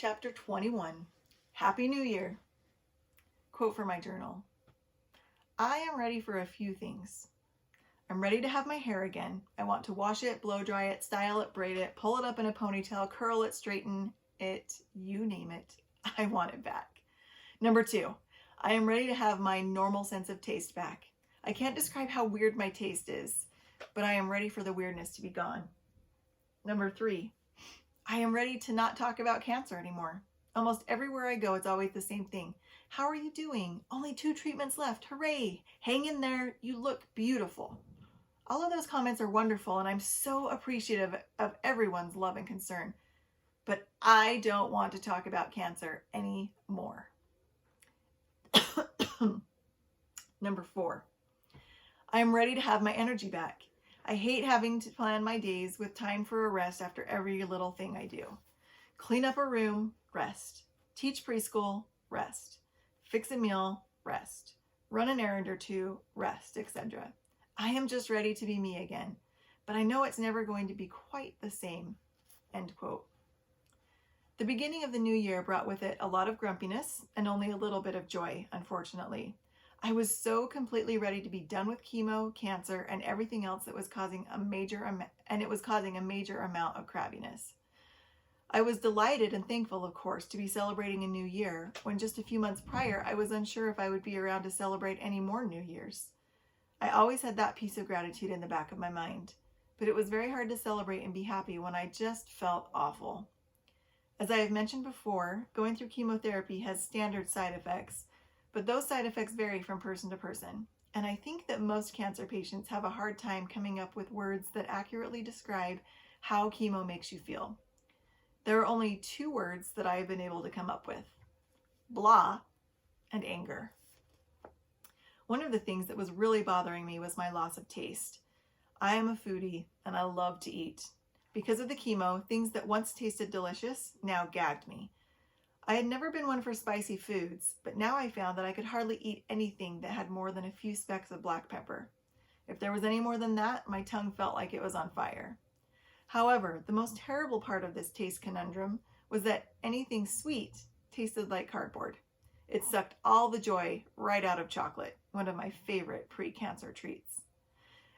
Chapter 21. Happy New Year. Quote from my journal. I am ready for a few things. I'm ready to have my hair again. I want to wash it, blow dry it, style it, braid it, pull it up in a ponytail, curl it, straighten it, you name it. I want it back. Number 2. I am ready to have my normal sense of taste back. I can't describe how weird my taste is, but I am ready for the weirdness to be gone. Number 3. I am ready to not talk about cancer anymore. Almost everywhere I go, it's always the same thing. How are you doing? Only 2 treatments left. Hooray! Hang in there. You look beautiful. All of those comments are wonderful, and I'm so appreciative of everyone's love and concern. But I don't want to talk about cancer anymore. Number 4. I am ready to have my energy back. I hate having to plan my days with time for a rest after every little thing I do. Clean up a room, rest. Teach preschool, rest. Fix a meal, rest. Run an errand or 2, rest, etc. I am just ready to be me again, but I know it's never going to be quite the same. End quote. The beginning of the new year brought with it a lot of grumpiness and only a little bit of joy, unfortunately. I was so completely ready to be done with chemo, cancer, and everything else that was causing a major amount of crabbiness. I was delighted and thankful, of course, to be celebrating a new year, when just a few months prior I was unsure if I would be around to celebrate any more New Year's. I always had that piece of gratitude in the back of my mind, but it was very hard to celebrate and be happy when I just felt awful. As I have mentioned before, going through chemotherapy has standard side effects, but those side effects vary from person to person, and I think that most cancer patients have a hard time coming up with words that accurately describe how chemo makes you feel. There are only 2 words that I have been able to come up with: blah and anger. One of the things that was really bothering me was my loss of taste. I am a foodie and I love to eat. Because of the chemo, things that once tasted delicious now gagged me. I had never been one for spicy foods, but now I found that I could hardly eat anything that had more than a few specks of black pepper. If there was any more than that, my tongue felt like it was on fire. However, the most terrible part of this taste conundrum was that anything sweet tasted like cardboard. It sucked all the joy right out of chocolate, one of my favorite pre-cancer treats.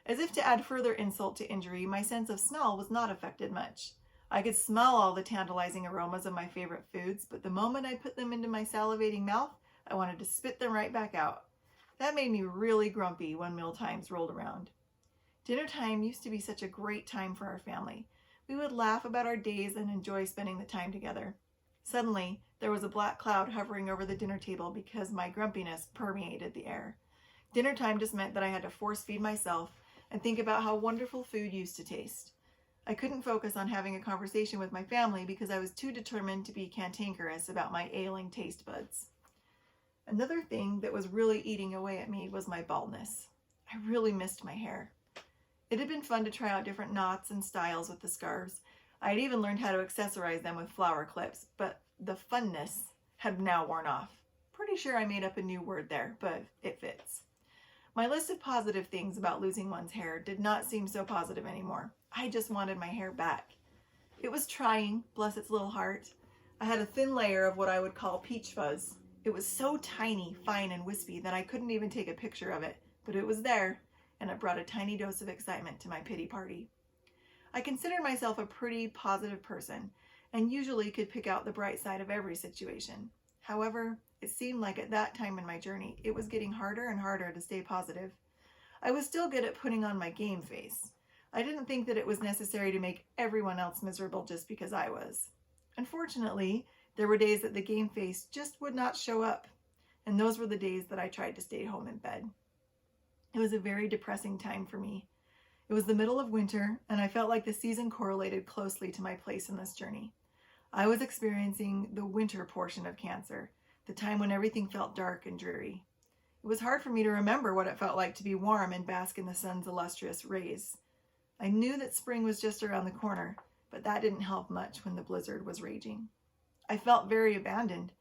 As if to add further insult to injury, my sense of smell was not affected much. I could smell all the tantalizing aromas of my favorite foods, but the moment I put them into my salivating mouth, I wanted to spit them right back out. That made me really grumpy when meal times rolled around. Dinner time used to be such a great time for our family. We would laugh about our days and enjoy spending the time together. Suddenly, there was a black cloud hovering over the dinner table because my grumpiness permeated the air. Dinner time just meant that I had to force feed myself and think about how wonderful food used to taste. I couldn't focus on having a conversation with my family because I was too determined to be cantankerous about my ailing taste buds. Another thing that was really eating away at me was my baldness. I really missed my hair. It had been fun to try out different knots and styles with the scarves. I had even learned how to accessorize them with flower clips, but the funness had now worn off. Pretty sure I made up a new word there, but it fits. My list of positive things about losing one's hair did not seem so positive anymore. I just wanted my hair back. It was trying, bless its little heart. I had a thin layer of what I would call peach fuzz. It was so tiny, fine, and wispy that I couldn't even take a picture of it, but it was there, and it brought a tiny dose of excitement to my pity party. I considered myself a pretty positive person, and usually could pick out the bright side of every situation. However, it seemed like at that time in my journey, it was getting harder and harder to stay positive. I was still good at putting on my game face. I didn't think that it was necessary to make everyone else miserable just because I was. Unfortunately, there were days that the game face just would not show up, and those were the days that I tried to stay home in bed. It was a very depressing time for me. It was the middle of winter, and I felt like the season correlated closely to my place in this journey. I was experiencing the winter portion of cancer, the time when everything felt dark and dreary. It was hard for me to remember what it felt like to be warm and bask in the sun's illustrious rays. I knew that spring was just around the corner, but that didn't help much when the blizzard was raging. I felt very abandoned.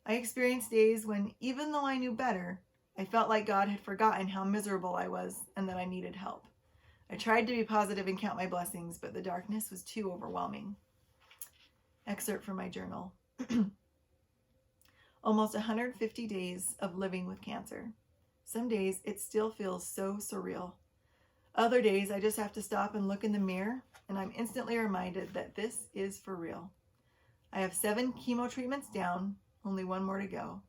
I experienced days when, even though I knew better, I felt like God had forgotten how miserable I was and that I needed help. I tried to be positive and count my blessings, but the darkness was too overwhelming. Excerpt from my journal. Almost 150 days of living with cancer. Some days it still feels so surreal. Other days I just have to stop and look in the mirror and I'm instantly reminded that this is for real. I have 7 chemo treatments down, only 1 more to go.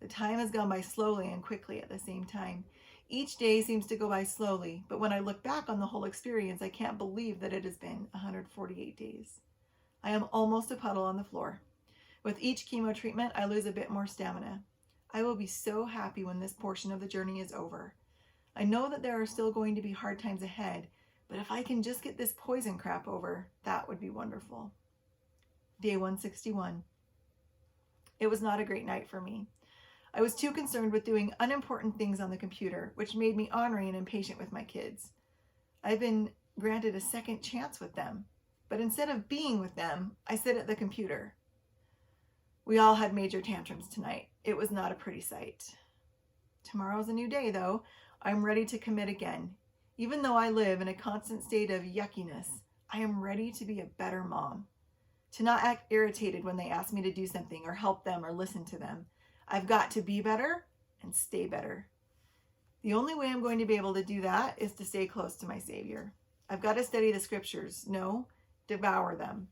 The time has gone by slowly and quickly at the same time. Each day seems to go by slowly, but when I look back on the whole experience, I can't believe that it has been 148 days. I am almost a puddle on the floor. With each chemo treatment, I lose a bit more stamina. I will be so happy when this portion of the journey is over. I know that there are still going to be hard times ahead, but if I can just get this poison crap over, that would be wonderful. Day 161. It was not a great night for me. I was too concerned with doing unimportant things on the computer, which made me ornery and impatient with my kids. I've been granted a second chance with them, but instead of being with them, I sit at the computer. We all had major tantrums tonight. It was not a pretty sight. Tomorrow's a new day, though. I'm ready to commit again. Even though I live in a constant state of yuckiness, I am ready to be a better mom. To not act irritated when they ask me to do something or help them or listen to them. I've got to be better and stay better. The only way I'm going to be able to do that is to stay close to my Savior. I've got to study the scriptures. No, devour them.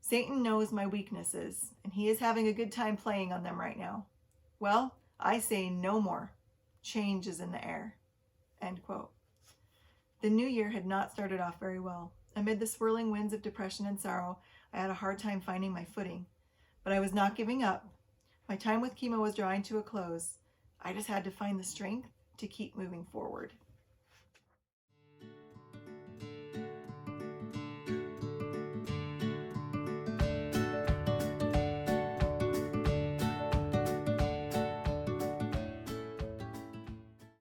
Satan knows my weaknesses, and he is having a good time playing on them right now. Well, I say no more. Change is in the air. End quote. The new year had not started off very well. Amid the swirling winds of depression and sorrow, I had a hard time finding my footing. But I was not giving up. My time with chemo was drawing to a close. I just had to find the strength to keep moving forward.